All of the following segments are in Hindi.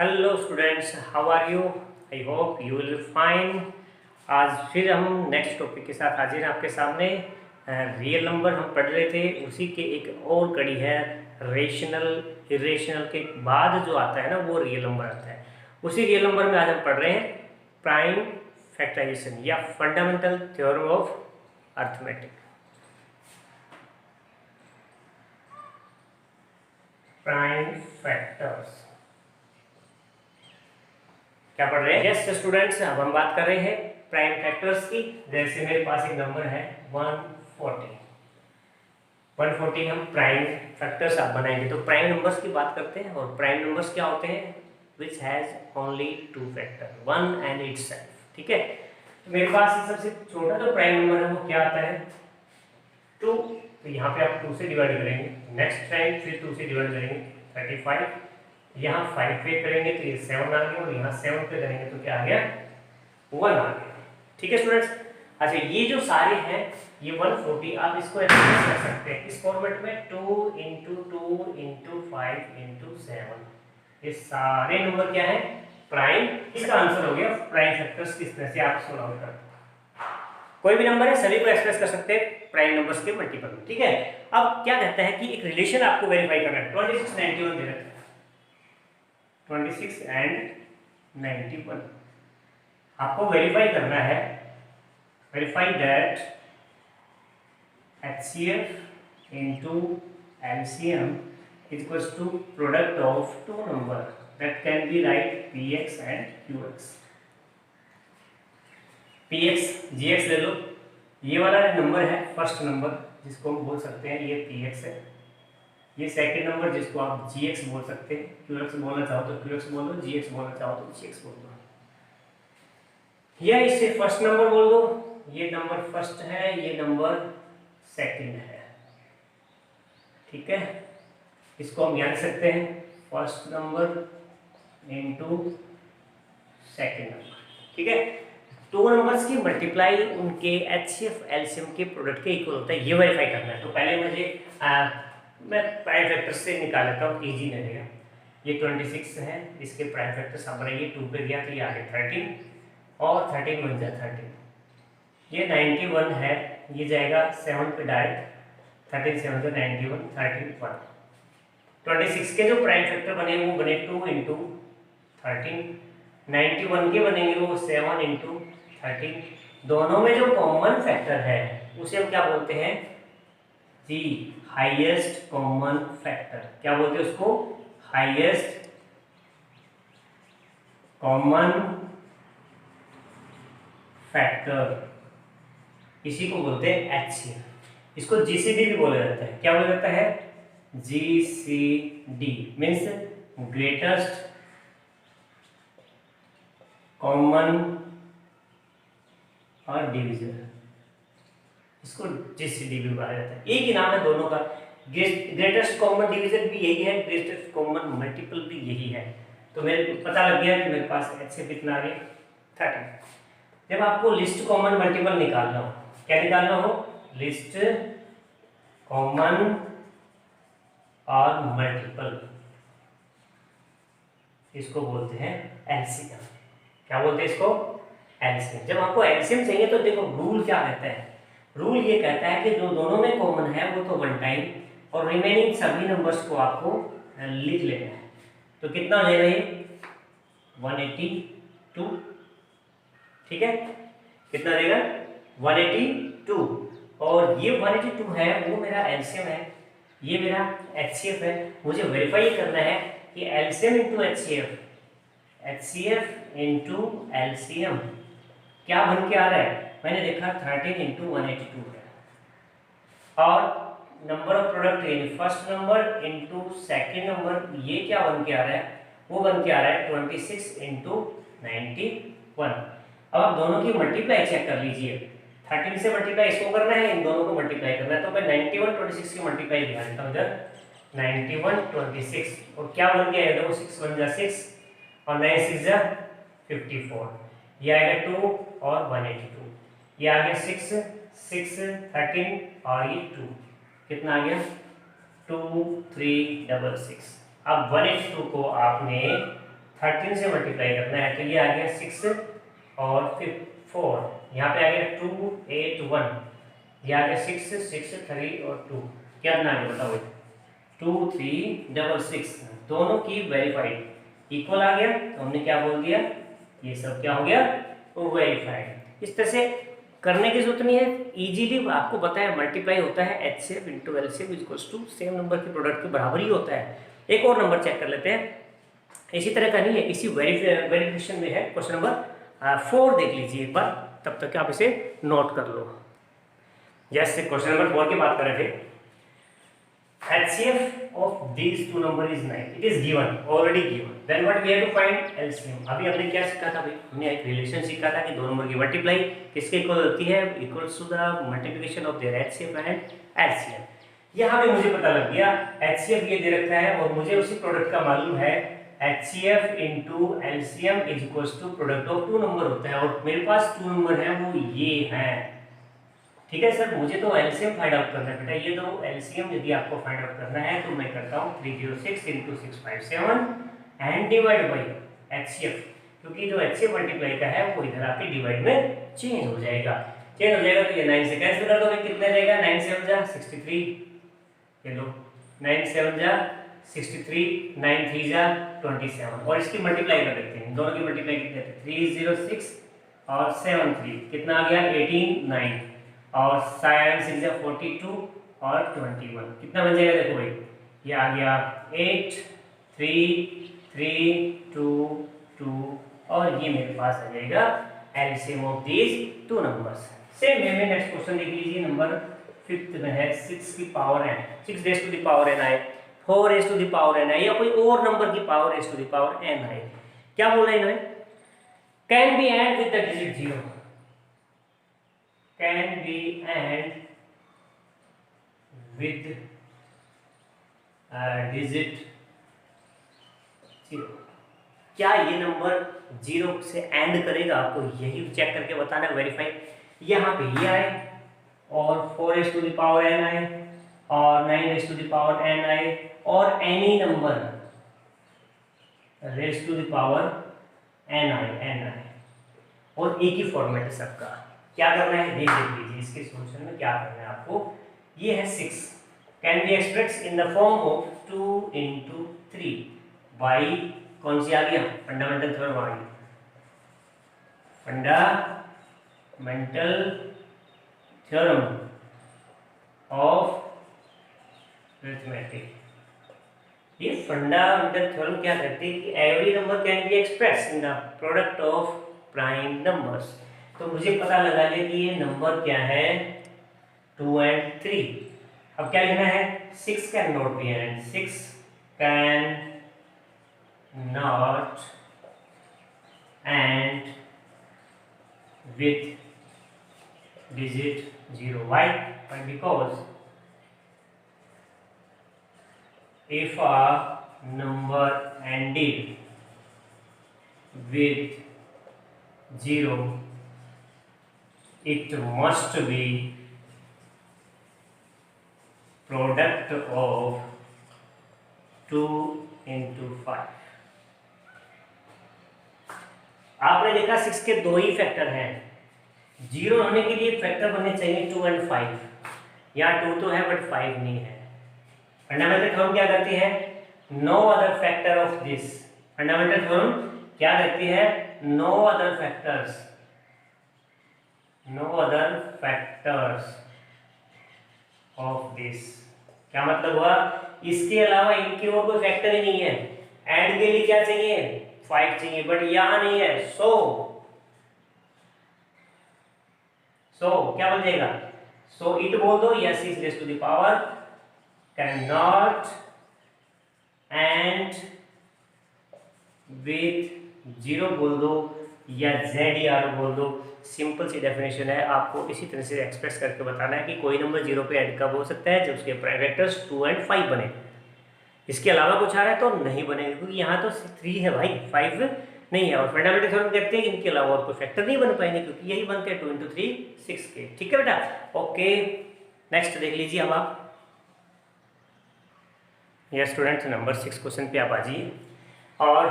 Hello students, how are you? I hope you will fine. आज फिर हम नेक्स्ट टॉपिक के साथ हाजिर हैं आपके सामने। रियल नंबर हम पढ़ रहे थे, उसी के एक और कड़ी है रेशनल। इरेशनल के बाद जो आता है ना वो रियल नंबर आता है। उसी रियल नंबर में आज हम पढ़ रहे हैं प्राइम फैक्टराइजेशन या fundamental theorem of arithmetic. Prime factors क्या पढ़ रहे हैं? यस स्टूडेंट्स, अब हम बात कर रहे हैं प्राइम फैक्टर्स की। जैसे मेरे पास एक नंबर है 140। 140 हम प्राइम फैक्टर्स आप बनाएंगे तो प्राइम नंबर्स की बात करते हैं। और प्राइम नंबर्स क्या होते हैं? Which has only two factor, one and itself. ठीक है, तो मेरे पास सबसे छोटा जो प्राइम नंबर है वो क्या आता है? 2। तो यहाँ पे आप 2 से डिवाइड करेंगे, नेक्स्ट टाइम फिर 2 से डिवाइड करेंगे 35। यहाँ 5 पे करेंगे तो ये 7 आ गया, और यहाँ 7 पे करेंगे तो क्या आ गया? 1 आ गया। ठीक है स्टूडेंट्स। अच्छा, ये जो सारे हैं ये 140 आप इसको एक्सप्रेस कर सकते हैं इस फॉर्मेट में 2 × 2 × 5 × 7। ये सारे नंबर क्या है? प्राइम। इसका आंसर हो गया प्राइम फैक्टर्स। किस तरह से आप सॉल्व कर, कोई भी नंबर है सभी को एक्सप्रेस कर सकते हैं प्राइम नंबर्स के मल्टीपल में। ठीक है, अब क्या कहता है कि एक रिलेशन आपको वेरीफाई करना है। 26 91 दे रखा है, 26 and 91 आपको वेरीफाई करना है। Verify that HCF into LCM is equals to product of two number that can be write PX and QX। PX GX ले लो, ये वाला नंबर है फर्स्ट नंबर जिसको हम बोल सकते हैं ये PX है। ये सेकंड नंबर जिसको आप GX बोल सकते हैं। QX बोलना चाहो तो QX बोल दो, GX बोलना चाहो तो GX बोल दो, या इसे फर्स्ट नंबर बोल दो। ये नंबर फर्स्ट है, ये नंबर सेकंड है। ठीक है, इसको हम याद सकते हैं first number into second number. ठीक है, दो नंबर्स की मल्टीप्लाई उनके HCF LCM के प्रोडक्ट के इक्वल होता है, ये वेरीफाई करना है। तो पहले मुझे मैं प्राइम फैक्टर से निकाल लेता हूँ, इजी रहेगा। ये 26 है, इसके प्राइम फैक्टर्स आप बनाइए। 2 पे गया तो ये आगे 13 और 13 बन जाए 13। ये 91 है, ये जाएगा 7 पे डायरेक्ट। 13 7 से 91, 13 1। 26 के जो प्राइम फैक्टर बने वो बने 2 × 13। 91 के बनेंगे वो 7 × 13। दोनों में जो कॉमन फैक्टर है उसे हम क्या बोलते हैं? जी, हाईएस्ट कॉमन फैक्टर। क्या बोलते हैं उसको? हाईएस्ट कॉमन फैक्टर, इसी को बोलते हैं HCF। इसको GCD भी बोला जाता है। क्या बोला जाता है? GCD मीन्स ग्रेटेस्ट कॉमन और डिविजन, इसको GCD भी बोला जाता है। एक ही नाम है दोनों का। ग्रेटेस्ट कॉमन डिवीजन भी यही है, ग्रेटेस्ट कॉमन मल्टीपल भी यही है। तो मेरे को पता लग गया कि मेरे पास HCF कितना आ गया 13। जब आपको लिस्ट कॉमन मल्टीपल निकालना हो, क्या निकालना हो? लिस्ट कॉमन और मल्टीपल, इसको बोलते हैं LCM। क्या बोलते हैं इसको? LCM। जब आपको LCM चाहिए तो देखो रूल क्या कहता है। रूल ये कहता है कि जो दोनों में कॉमन है वो तो 1 टाइम, और रिमेनिंग सभी नंबर्स को आपको लिख लेना है। तो कितना ले रहे हैं? 182। ठीक है, कितना देगा? 182। और ये 182 है वो मेरा LCM है, ये मेरा HCF है। मुझे वेरीफाई करना है कि LCM × HCF, HCF × LCM क्या बन के आ रहा है। मैंने देखा 13 × 182 है, और नंबर ऑफ प्रोडक्ट यानी first number into second number, ये क्या बन के आ रहा है? वो बन के आ रहा है 26 × 91। अब आप दोनों की मल्टीप्लाई चेक कर लीजिए। 13 से मल्टीप्लाई इसको करना है, इन दोनों को मल्टीप्लाई करना है। तो मैं 91 26 की मल्टीप्लाई दिखा देता हूँ इधर। 91 26 और क्या बन गया? देखो 6 बन जा 6 और 9 6 जा 54। ये आएगा 2 और 182। ये आ गया 6 6 13 और ये 2, कितना आ गया? 2 3 6 6। अब 182 को आपने 13 से मल्टीप्लाई करना है, तो ये आ गया 6 और फिर 4, यहाँ पे आ गया 2 8 1, ये आ गया 6 6 3 और 2, क्या आ गया बताओ? 2 3 6 दोनों की वेरीफाइड इक्वल आ गया, तो हमने क्या बोल दिया, ये सब क्या हो गया, वेरीफाइड। इस तरह से करने की जरूरत नहीं है, इजीली आपको पता है मल्टीप्लाई होता है HCF into LCM equals to same number के प्रोडक्ट के बराबर ही होता है। एक और नंबर चेक कर लेते हैं, इसी तरह का नहीं है, इसी वेरिफिकेशन में है, क्वेश्चन नंबर 4 देख लीजिए एक बार, तब तक आप इसे नोट कर लो। जैसे क्वेश्चन नंबर 4 की बात कर रहे थे, HCF of these two number is 9. It is given, already given. Then what we have to find LCM. अभी हमने क्या सीखा था भाई? हमने एक रिलेशन सीखा था कि दो नंबर की मल्टीप्लाई किसके इक्वल होती है, equals to the multiplication of their HCF and LCM। यहाँ पे मुझे पता लग गया HCF ये दे रखा है और मुझे उसी प्रोडक्ट का मालूम है HCF into LCM is equals to product of two number होता है, और मेरे पास टू नंबर है वो ये है। ठीक है सर, मुझे तो LCM फाइंड आउट करना है बेटा, ये तो LCM यदि आपको फाइंड आउट करना है तो मैं करता हूँ 306 into 657 and divide by HCF, क्योंकि जो HCF मल्टीप्लाई का है वो इधर आके डिवाइड में चेंज हो जाएगा। चेंज हो जाएगा तो ये 9 से कैंसिल कर दोगे, कितना रहेगा, 9 7 जा 63, ये लो 9 7 जा 63, 9 3 जा 27, और इसकी मल्टीप्लाई कर देते हैं, दोनों की मल्टीप्लाई कितने थे, 306 और 73 कितना आ गया, 18 9, और 7 6 जा 42 और 21 कितना बन जाएगा, देखो भाई ये आ गया 8 3 3 2 2, और ये मेरे पास आ जाएगा LCM of these two numbers. Same way में नेक्स्ट क्वेश्चन देख लीजिए, नंबर 5th में है 6 की power n, 6 raise to the power n आए, 4 raise to the power n आए, या कोई और नंबर की पावर raise to the power n आए। क्या बोल रहे हैं इन्होंने, can be end with the digit 0, can be and with digit 0। क्या ये नंबर 0 से एंड करेगा, आपको यही चेक करके बताना है, वेरीफाई। यहाँ पे ये आए और 4 raise to the power n आए और 9 raise to the power n आए और any number raise to the power n आए और एक ही फॉर्मेट है सबका। क्या करना है, देख लीजिए इसके सॉल्यूशन में क्या करना है आपको। ये है 6 can be express in the form of 2 into 3 by, कौन सी आ गया, फंडामेंटल थ्योरम आ गई, फंडामेंटल थ्योरम ऑफ अरिथमेटिक। ये फंडामेंटल थ्योरम क्या कहती है कि every number can be express in the product of prime numbers. तो मुझे पता लगा लिया कि ये नंबर क्या है, 2 and 3। अब क्या लिखना है, 6 can not be and, 6 can not end with digit 0। Why? Because if a number ended with 0, it must be product of 2 into 5। आपने देखा 6 के दो ही फैक्टर हैं, 0 होने के लिए फैक्टर बनने चाहिए 2 and 5, यहाँ 2 तो है बट 5 नहीं है। फंडामेंटल थ्योरम क्या करती है, no other factor of this, fundamental theorem क्या कहती है, no other factors, no other factors of this. क्या मतलब हुआ, इसके अलावा इनकी और कोई फैक्टर ही नहीं है। एंड के लिए क्या चाहिए, 5 चाहिए, बट यहां नहीं है, सो क्या बन जाएगा, सो इट बोल दो, या 6 raise to the power can not end with 0 बोल दो, या ZER बोल दो। सिंपल सी डेफिनेशन है, आपको इसी तरह से एक्सप्रेस करके बताना है कि कोई नंबर 0 पे एंड कब हो सकता है, जब उसके प्राइम वेक्टर्स 2 and 5 बने। इसके अलावा कुछ आ रहा है तो नहीं बनेगा, क्योंकि यहाँ तो 3 है भाई, 5 नहीं है। और फंडामेंटल थ्योरम कहते हैं कि इनके अलावा और कोई फैक्टर नहीं बन पाएंगे, क्योंकि यही बनते हैं 2 into 3 6 के। ठीक है बेटा, ओके नेक्स्ट देख लीजिए अब आप। यह स्टूडेंट नंबर 6 क्वेश्चन पे आप आ जाइए, और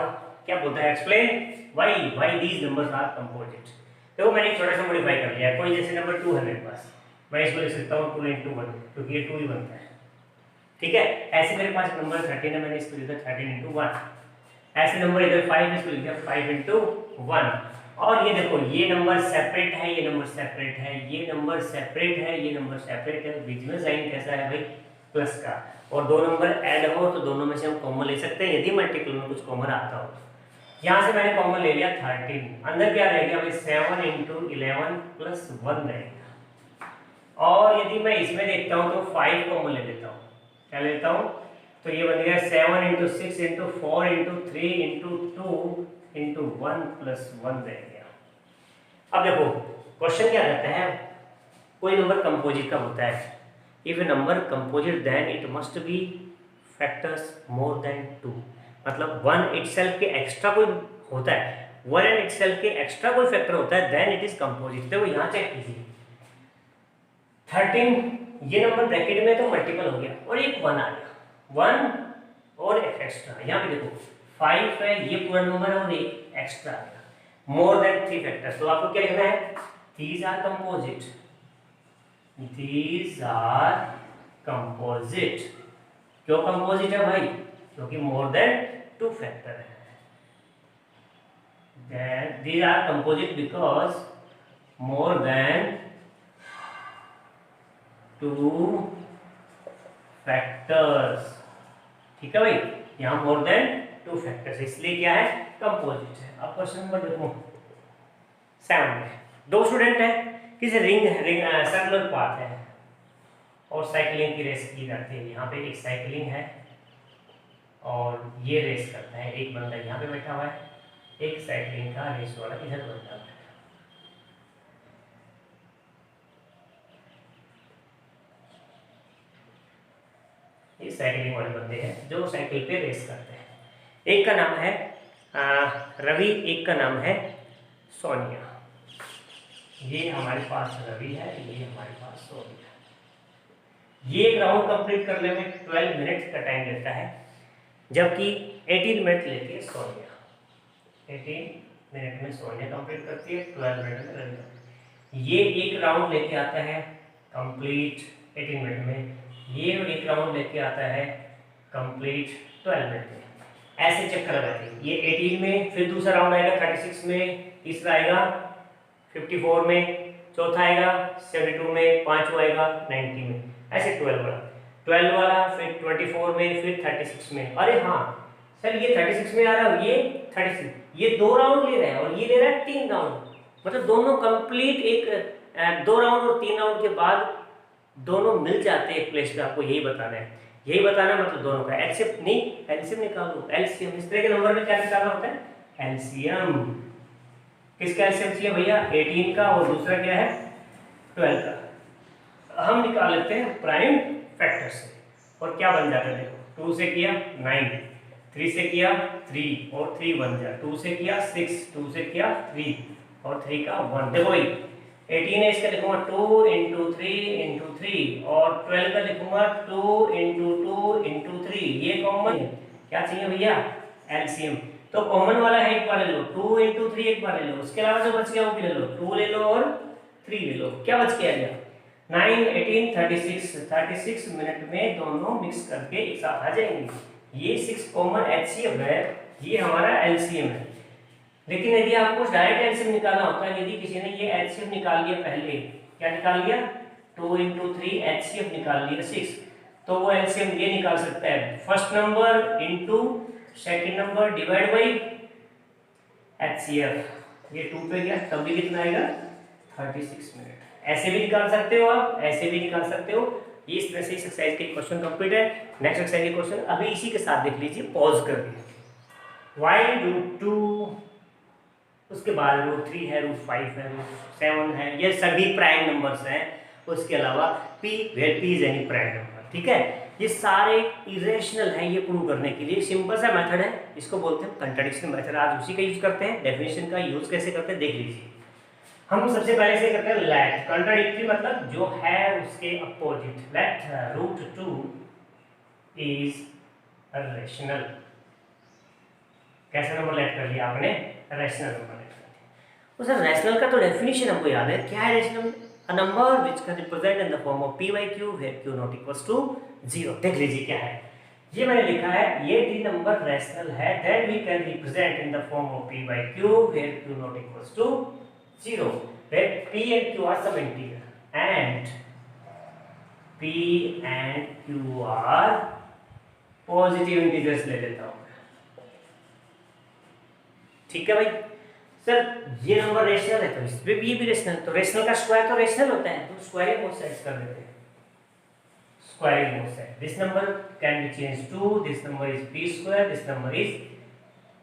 क्या बोलता है, explain why these numbers are composite. देखो मैंने छोटा सा मॉडिफाई कर लिया, कोई जैसे नंबर 2 है मेरे पास, मैं इसको लिख सकता हूँ 2 into 1 क्योंकि ये 2 ही बनता है, ठीक है। ऐसे मेरे पास नंबर 13 है, मैंने इसको लिखा 13 into 1। ऐसे नंबर इधर 5 इसको लिख दिया 5 into 1। और ये देखो ये नंबर सेपरेट है, ये नंबर सेपरेट है, ये नंबर सेपरेट है, ये नंबर सेपरेट है, बीच में साइन कैसा है भाई, प्लस का। और दो नंबर ऐड हो तो दोनों में से हम कॉमन ले सकते हैं यदि मल्टीपल में कुछ कॉमन आता हो। यहाँ से मैंने कॉमन ले लिया 13, अंदर क्या रहेगा भाई 7 into 11 plus 1 रहेगा। और यदि मैं इसमें देखता हूँ तो 5 कॉमन ले लेता हूँ, क्या लेता हूँ, तो ये बन गया 7 into 6 into 4 into 3 into 2 into 1 plus 1 रह गया। अब देखो क्वेश्चन क्या कहता है, कोई नंबर कंपोजिट का होता है, if a number composite then it must be factors more than 2, मतलब 1 इटसेल्फ के एक्स्ट्रा कोई होता है, 1 एंड इटसेल्फ के एक्स्ट्रा कोई फैक्टर होता है, देन इट इज कंपोजिट। देखो यहाँ चेक कीजिए 13 ये नंबर ब्रैकेट में तो मल्टीपल हो गया और एक 1 आ गया, 1 और एक एक्स्ट्रा, यहाँ पे देखो 5 है, ये पूरा नंबर है और एक एक्स्ट्रा आ गया, मोर देन 3 फैक्टर्स। तो आपको क्या लिखना है, these are composite, these are composite। क्यों कंपोजिट है भाई, क्योंकि मोर देन 2 फैक्टर है। Then these are composite because more than 2 factors, ठीक है भाई, यहाँ मोर देन 2 फैक्टर्स, इसलिए क्या है, कंपोजिट है। अब क्वेश्चन नंबर देखो 7 में दो स्टूडेंट है, किसी रिंग सर्कुलर पाथ है और साइकिलिंग की रेस की जाती है। यहाँ पे एक साइकिलिंग है और ये रेस करता है, एक बंदा यहाँ पे बैठा हुआ है, एक साइकिलिंग का रेस वाला इधर बैठा हुआ है। ये साइकिलिंग वाले बंदे हैं जो साइकिल पे रेस करते हैं। एक का नाम है रवि, एक का नाम है सोनिया। ये हमारे पास रवि है, ये हमारे पास सोनिया। ये एक राउंड कंप्लीट करने में 12 मिनट का टाइम लेता है, जबकि 18 मिनट लेती है सोनिया। 18 मिनट में सोनिया कंप्लीट करती है, 12 मिनट में रवि। ये एक राउंड लेके आता है कंप्लीट 18 मिनट में, ये एक राउंड लेके आता है कंप्लीट 12 मिनट में। ऐसे चक्कर लगाते हैं, ये 18 में, फिर दूसरा राउंड आएगा 36 में, तीसरा आएगा 54 में, चौथा आएगा 72 में, पांचवा आएगा 90 में, ऐसे 12 वाला फिर 24 में, फिर 36 में। अरे हाँ सर ये 36 में आ रहा है, ये 36, ये 2 राउंड ले रहा है और ये ले रहा है 3 राउंड, मतलब दोनों कंप्लीट एक 2 राउंड और 3 राउंड के बाद दोनों मिल जाते हैं एक प्लेस पे। आपको यही बताना है, यही बताना मतलब दोनों का एलसीएम नहीं, एलसीएम निकालो, एलसीएम इस तरह के नंबर में क्या निकालना होता है, एलसीएम। किसका एलसीएम चाहिए भैया, 18 का और दूसरा क्या है 12 का। हम निकाल लेते हैं प्राइम फैक्टर से और क्या बन जाता है, देखो 2 से किया 9, 3 से किया 3 और 3 बन गया, 2 से किया 6, 2 से किया 3 और 3 का 1। देखो भाई 18 है, इसका लिखूंगा 2 into 3 into 3 और 12 का लिखूंगा 2 into 2 into 3। ये कॉमन क्या चाहिए भैया, एलसीएम। तो कॉमन वाला है एक बार ले लो, 2 into 3 एक बार ले लो, उसके अलावा जो बच गया वो भी ले लो, 2 ले लो और 3 ले लो। क्या बच गया 9, 18, 36 मिनट में दोनों मिक्स करके एक साथ आ जाएंगे। ये 6 कॉमन एचसीएफ है, ये हमारा एलसीएम है। लेकिन यदि आपको डायरेक्ट एलसीएम निकालना होता है, यदि किसी ने ये एचसीएफ निकाल लिया, पहले क्या निकाल लिया 2 into 3 एचसीएफ निकाल लिया 6, तो वो एलसीएम ये निकाल सकता है first number into second number divide by HCF. ये 2 पे गया, तब भी कितना आएगा 36 मिनट। ऐसे भी निकाल सकते हो आप, ऐसे भी निकाल सकते हो। इस तरह से इस एक्सरसाइज के क्वेश्चन कंप्लीट है। नेक्स्ट एक्सरसाइज के क्वेश्चन अभी इसी के साथ देख लीजिए, पॉज करके। y√2, उसके बाद √3 है, √5 है, √7 है, ये सभी प्राइम नंबर्स हैं। उसके अलावा p where p is any prime number, ठीक है। ये सारे इरेशनल हैं, ये प्रूव करने के लिए सिंपल सा मेथड है, इसको बोलते हैं कंट्राडिक्शन मेथड। आज उसी का यूज करते हैं। डेफिनेशन का यूज कैसे करते हैं देख लीजिए। हम सबसे पहले से करते हैं लेट, कंट्राडिक्टरी मतलब जो है उसके अपोजिट। लेट √2 इज रेशनल, कैसा नंबर लेट कर लिया आपने? रैशनल नंबर लेट कर लिया। तो सर रैशनल का तो डेफिनेशन हमको याद है, क्या है rational? A number which can represent in the form of p by q where q not equals to 0। देख लीजिए क्या है, ये मैंने लिखा है, ये दी नंबर रैशनल है that we can represent in the form of p by q where q not equals to 0, where p and q are some integer and p and q are positive integers ले लेता हूं। ठीक है भाई। सर ये नंबर रेशनल है तो इसमें भी ये भी रेशनल, तो रेशनल का स्क्वायर तो रेशनल होता है, तो स्क्वायरिंग बोथ साइड्स कर देते हैं। Squaring both side, this number can be change to, this number is p square, this number is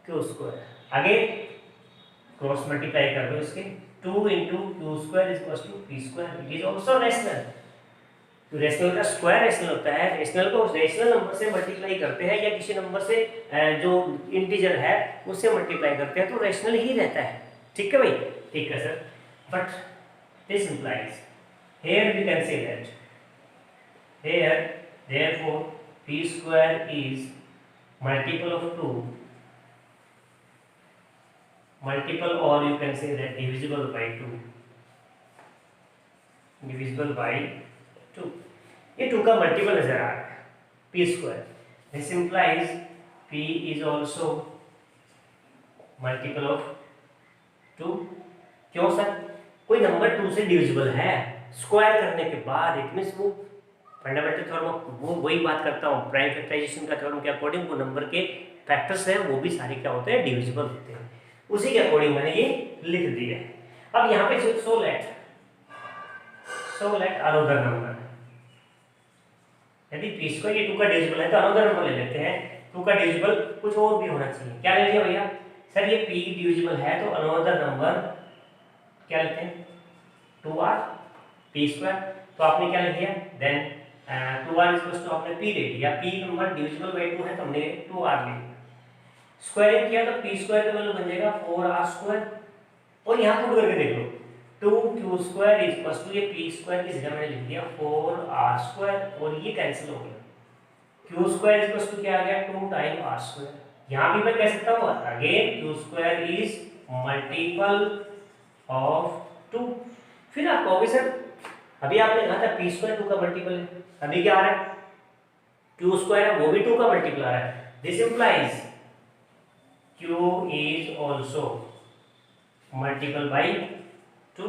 q square. आगे क्रॉस मल्टीप्लाई कर दो इसके, 2 into q square is equal to p square, it is also rational. तो रेशनल का स्क्वायर रेशनल होता है, रेशनल को रेशनल नंबर से मल्टीप्लाई करते हैं या किसी नंबर से जो इंटीजर है उससे मल्टीप्लाई करते हैं तो रेशनल ही रहता है। ठीक है भाई, ठीक है sir. But this implies here we can say that here therefore p square is multiple of 2 multiple, और you can say that divisible by 2, divisible by 2। ये 2 का मल्टीपल नजर आ रहा है p square, this implies p is also multiple of 2। क्यों सर? कोई नंबर 2 से डिविजिबल है स्क्वायर करने के बाद, इट मींस वो फंडामेंटल थ्योरम, वो वही बात करता हूँ प्राइम फैक्टराइजेशन का थ्योरम के अकॉर्डिंग, वो नंबर के फैक्टर्स हैं वो भी सारे क्या होते हैं? डिविजिबल होते हैं। उसी के अकॉर्डिंग मैंने ये लिख दिया है। अब यहाँ पे सो लेट अनदर नंबर, यदि p स्क्वायर ये 2 का डिविजिबल है तो अनदर नंबर ले लेते हैं। 2 का डिविजिबल कुछ और भी होना चाहिए। क्या ले लिया भैया? सर ये p डिविजिबल है तो अनदर नंबर क्या लेते हैं? 2r p square. तो आपने क्या लिख दिया? देन 2r इक्वल्स टू आपने p ले लिया, p नंबर डिविजिबल बाय 2 है तो हमने 2r ले लिया। स्क्वायरिंग किया तो p स्क्वायर का वैल्यू बन जाएगा 4r स्क्वायर, और यहाँ पुट करके देख लो 2q square is equal to, ये p स्क्वायर की जगह मैंने लिख दिया 4r स्क्वायर, और ये कैंसिल हो गया। q square is equal to क्या आ गया? 2 टाइम r स्क्वायर। यहाँ भी मैं कह सकता हूँ again q square is multiple of 2। फिर आप कहोगे सर अभी आपने कहा था p स्क्वायर 2 का मल्टीपल है, अभी क्या आ रहा है? q स्क्वायर है वो भी 2 का मल्टीपल आ रहा है। This implies q is also multiple by 2।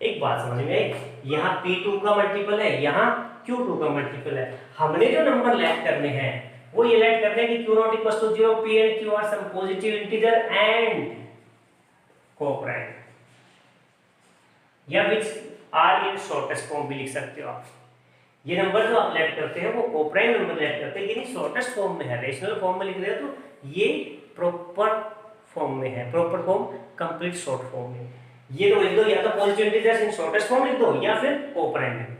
एक बात समझ में आई, यहाँ p2 का मल्टीपल है, यहाँ q2 का मल्टीपल है। हमने जो नंबर लेट करने हैं वो ये लेट करने हैं कि q not equal to 0, p and q are some positive integer and co-prime, या which are in shortest form भी लिख सकते हो आप। ये नंबर जो आप लेट करते हैं वो कोप्राइम नंबर लेट करते हैं, यानी शॉर्टेस्ट फॉर्म में है। रेशनल फॉर्म में लिख रहे हो तो ये प्रॉपर फॉर्म में है, proper form complete short form में। ये तो लिख दो, या तो positive integers in shortest form लिख दो या फिर कोप्राइम लिख दो।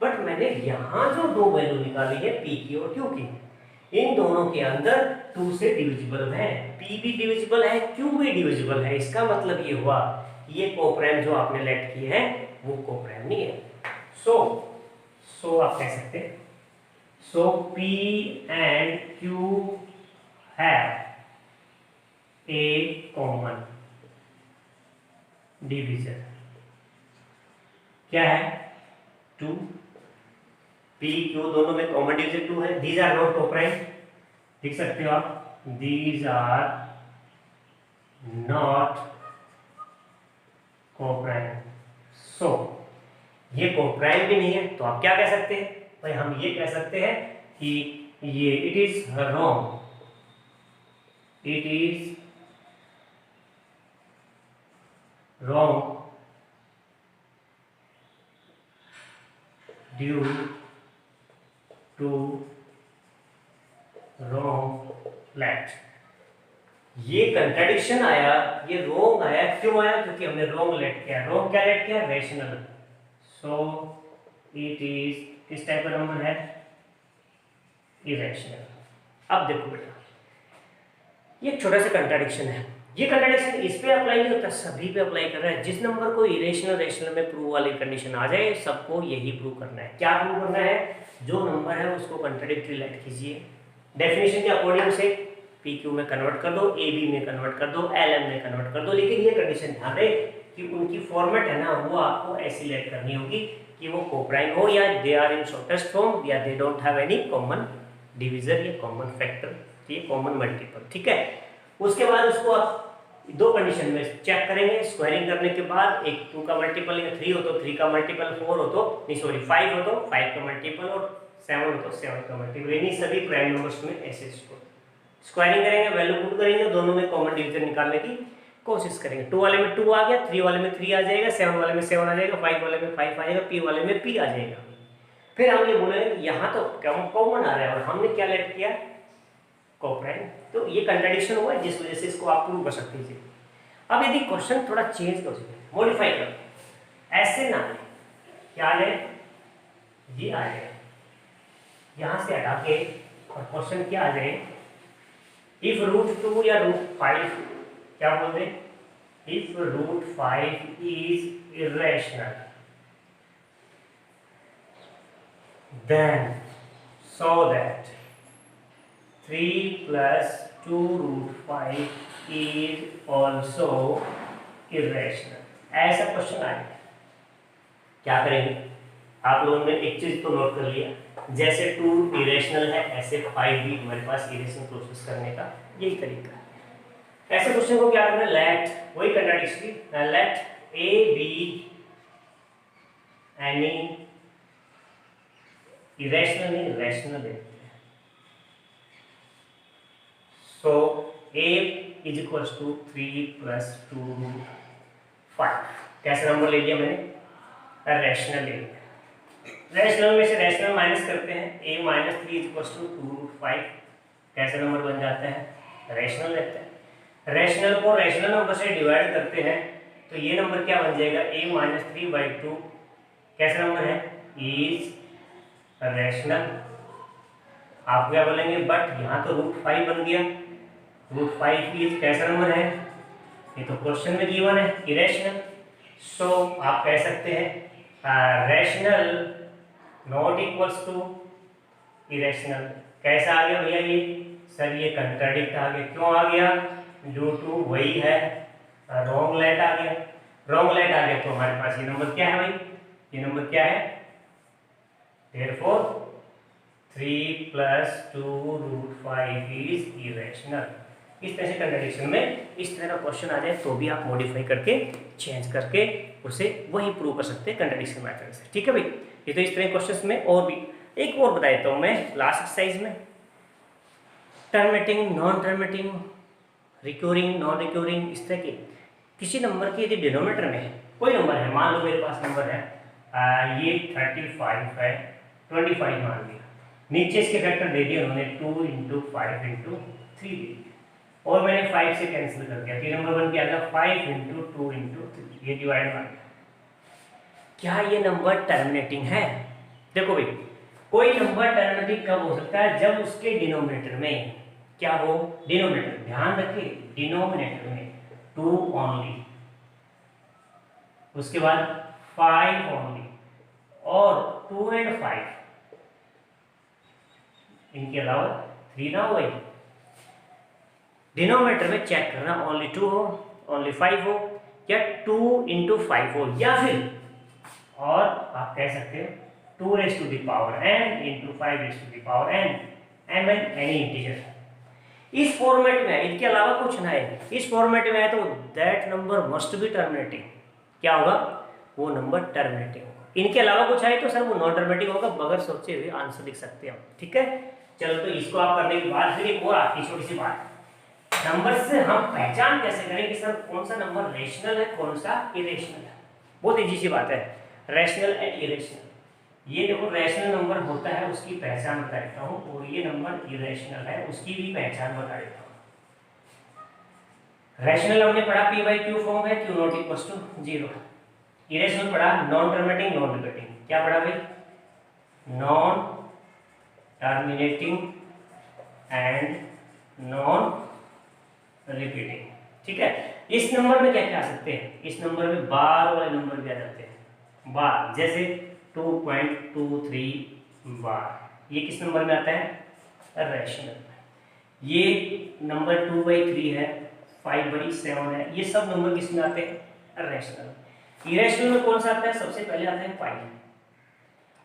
बट मैंने यहाँ जो दो वैल्यू निकाली है p की और q की, इन दोनों के अंदर 2 से डिविजिबल है, p भी डिविजिबल है, q भी डिविजिबल है। इसका मतलब ये हुआ ये कोप्राइम जो आपने लेट किए हैं वो कोप्राइम नहीं है। सो आप कह सकते हैं सो p and q have a common divisor। क्या है? 2। p q दोनों में कॉमन डिविजन 2 है। these are not कोप्राइम, लिख सकते हो आप these are not कोप्राइम। सो ये कोप्राइम भी नहीं है, तो आप क्या कह सकते हैं भाई? हम ये कह सकते हैं कि ये it is wrong, it is wrong due to wrong let. ये कंट्राडिक्शन आया, ये रॉन्ग आया, क्यों आया? क्योंकि हमने रॉन्ग लेट किया। रॉन्ग क्या लेट किया? रेशनल। सो इट इज किस टाइप का नंबर है? इरेशनल। अब देखो बेटा, ये एक छोटा सा कंट्राडिक्शन है। ये कंट्राडिक्शन इस पे अप्लाई नहीं होता, सभी पे अप्लाई कर रहा है। जिस नंबर को इरेशनल रेशनल में प्रूव वाली कंडीशन आ जाए सबको यही प्रूव करना है। क्या प्रूव करना है? जो नंबर है उसको कंट्राडिक्टरी लेट कीजिए, डेफिनेशन के अकॉर्डिंग से पी क्यू में कन्वर्ट कर दो, ए बी में कन्वर्ट कर दो, एल एम में कन्वर्ट कर दो, लेकिन ये कंडीशन ध्यान रहे कि उनकी फॉर्मेट है ना वो आपको ऐसी लेट करनी होगी कि वो कोप्राइम हो या they are in shortest form या they don't have any common divisor या कॉमन फैक्टर, ये कॉमन मल्टीपल, ठीक है। उसके बाद उसको आप दो कंडीशन में चेक करेंगे, स्क्वायरिंग करने के बाद एक 2 का मल्टीपल या 3 हो तो 3 का मल्टीपल, 4 हो तो नहीं सॉरी 5 हो तो 5 का मल्टीपल और 7 हो तो 7 का मल्टीपल, यानी सभी प्राइम नंबर्स में ऐसे स्क्वायरिंग करेंगे, वैल्यू पुट करेंगे, दोनों में कॉमन डिवीजन निकालने की कोशिश करेंगे। 2 वाले में 2 आ गया, 3 वाले में 3 आ जाएगा, 7 वाले में 7 आ जाएगा, 5 वाले में 5 आ जाएगा, p वाले में p आ जाएगा। फिर हम ये बोलेंगे यहाँ तो कॉमन आ रहा है और हमने क्या लेट किया, कोप्राइम, तो ये कंट्राडिक्शन हुआ है जिस वजह से इसको आप प्रूव कर सकते हैं। अब यदि क्वेश्चन थोड़ा चेंज कर सकते, मॉडिफाई कर, ऐसे ना आए, क्या आ जाए, ये आ जाए, यहाँ से हटा के और क्वेश्चन क्या आ जाए, इफ √2 या √5, क्या बोलते हैं, if √5 is irrational then so that 3 + 2√5 is also irrational. ऐसा क्वेश्चन आएगा, क्या करेंगे आप लोगों ने एक चीज तो नोट कर लिया, जैसे 2 इरेशनल है ऐसे 5 भी हमारे पास इरेशनल प्रोसेस करने का यही तरीका है। ऐसे क्वेश्चन को क्या करना है, लेट, वही contradiction, let a b any irrational नहीं रैशनल है, so a is equal to 3 + 2√5, कैसा नंबर ले लिया मैंने, रैशनल ले लिया। रैशनल में से रैशनल माइनस करते हैं, a - 3 = 2√5, कैसा नंबर बन जाता है, रैशनल रहता है। रैशनल को रैशनल नंबर से डिवाइड करते हैं तो ये नंबर क्या बन जाएगा, a - 3/2, कैसा नंबर है, इज रैशनल। आप क्या बोलेंगे, बट यहाँ तो √5 बन गया, √5 इज कैसा नंबर है, ये तो क्वेश्चन में गिवन है, इरेशनल। सो आप कह सकते हैं rational not equals to irrational. कैसा आ गया भैया ये, सर ये कंट्राडिक्ट आ गया, क्यों आ गया, ड्यू टू वही है, रॉन्ग लेट आ गया, रॉन्ग लेट आ गया तो हमारे पास ये नंबर क्या है भाई, ये नंबर क्या है, therefore 3 + 2√5 इज इरेशनल। इस तरह से कंट्राडिक्शन में इस तरह का क्वेश्चन आ जाए तो भी आप मॉडिफाई करके चेंज करके उसे वही प्रूव कर सकते हैं कंट्राडिक्शन मेथड से, ठीक है भाई। ये तो इस तरह क्वेश्चंस में, और भी एक और बता देता हूँ मैं लास्ट एक्सरसाइज में, terminating, non terminating, recurring, non recurring, इस तरह के किसी नंबर के यदि डिनोमिनेटर में कोई नंबर है, मान लो मेरे पास नंबर है ये 35 है, 25 मान लिया, नीचे इसके फैक्टर दे दिए उन्होंने 2 × 5 × 3 दे दिया, और मैंने 5 से कैंसिल कर दिया, तो नंबर बन गया 5 × 2 × 3, ये डिवाइड मार गया। क्या ये नंबर टर्मिनेटिंग है, देखो भाई कोई नंबर टर्मिनेटिंग कब हो सकता है, जब उसके डिनोमिनेटर में क्या हो, डिनोमिनेटर, ध्यान रखिए डिनोमिनेटर में 2 ओनली, उसके बाद 5 ओनली, और 2 और 5 इनके अलावा 3 ना हो भाई, डिनोमिनेटर में चेक करना ओनली 2 हो, ओनली 5 हो, या 2 × 5 हो, या फिर और आप कह सकते हैं 2n × 5n, m any integer. इस फॉर्मेट में इनके अलावा कुछ ना है, इस फॉर्मेट में है तो that number must be terminating, क्या होगा, वो नंबर टर्मिनेटिंग होगा। इनके अलावा कुछ है तो सर वो नॉन टर्मिनेटिंग होगा, बगैर सोचे हुए आंसर लिख सकते हैं, ठीक है। चलो तो इसको आप करने के बाद फिर एक और आती छोटी सी बात, नंबर से हम पहचान कैसे करें कि सर कौन सा नंबर रेशनल है, कौन सा इरेशनल है। बहुत इजी सी बात है, रैशनल एंड इरेशनल। ये देखो रैशनल नंबर होता है उसकी पहचान बता देता हूँ, और ये नंबर इरेशनल है उसकी भी पहचान बता देता हूँ। रैशनल हमने पढ़ा p/q फॉर्म है, q not equal to 0। Irrational पढ़ा नॉन टर्मिनेटिंग, नॉन रिपीटिंग, क्या पढ़ा भाई, non terminating and non repeating, ठीक है। इस नंबर में क्या क्या आ सकते हैं, इस नंबर में बार वाले नंबर भी आ जाते हैं, बार, जैसे 2.23 बार, ये किस नंबर में आता है, रैशनल में। ये नंबर 2/3 है, 5/7 है, ये सब नंबर किसमें आते हैं? रैशनल। इरेशनल में कौन सा आता है? सबसे पहले आता है पाई,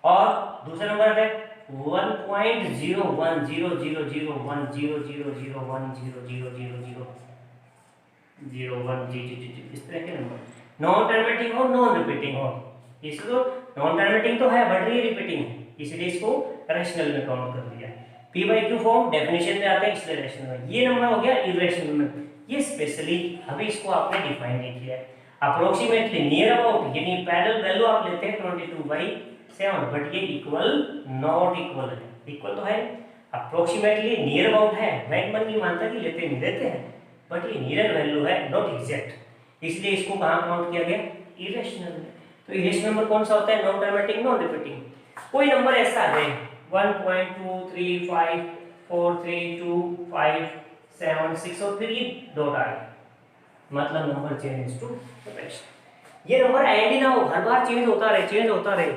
और दूसरा नंबर आता है 1.010001000000001, इस तरह के नंबर। नॉन टर्मिनेटिंग हो, नॉन रिपीटिंग हो, इसको नॉन टर्मिनेटिंग तो है बट ये रिपीटिंग है, इसलिए इसको रैशनल में काउंट कर दिया। p/q फॉर्म डेफिनेशन में आते हैं इसलिए रैशनल में। ये नंबर हो गया इरेशनल में, ये स्पेशली अभी इसको आपने डिफाइन नहीं किया है। अप्रोक्सीमेटली नियर अबाउट, यानी पैरेलल वैल्यू आप लेते हैं 22/7, बट ये इक्वल नॉट इक्वल है, इक्वल तो है अप्रोक्सीमेटली नियर अबाउट है। बैंक मन नहीं मानता कि लेते नहीं लेते हैं, बट ये नियर वैल्यू है, नॉट एग्जैक्ट, इसलिए इसको कहाँ काउंट किया गया? इरेशनल में। तो इरेशनल नंबर कौन सा होता है? Non terminating, non repeating. कोई नंबर ऐसा आ जाए 1.235432576 और फिर ये डॉट आ गया, मतलब नंबर चेंज टू रैशनल। ये नंबर एंड ही ना हो, हर बार चेंज होता रहे, चेंज होता रहे।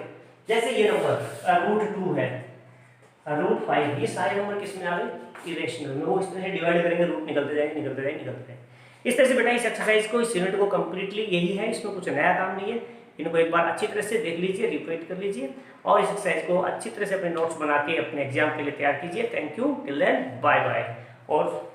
जैसे ये नंबर √2 है, √5, ये सारे नंबर किस में आ गए? इरेशनल में। वो इस तरह से डिवाइड करेंगे, रूट निकलते जाएंगे, निकलते जाएंगे, निकलते जाएंगे। इस तरह से बेटा इस एक्सरसाइज को, इस यूनिट को कंप्लीटली यही है, इसमें कुछ नया काम नहीं है। इनको एक बार अच्छी तरह से देख लीजिए, रिपीट कर लीजिए, और इस एक्सरसाइज को अच्छी तरह से अपने नोट्स बना के अपने एग्जाम के लिए तैयार कीजिए। Thank you, till then bye bye. और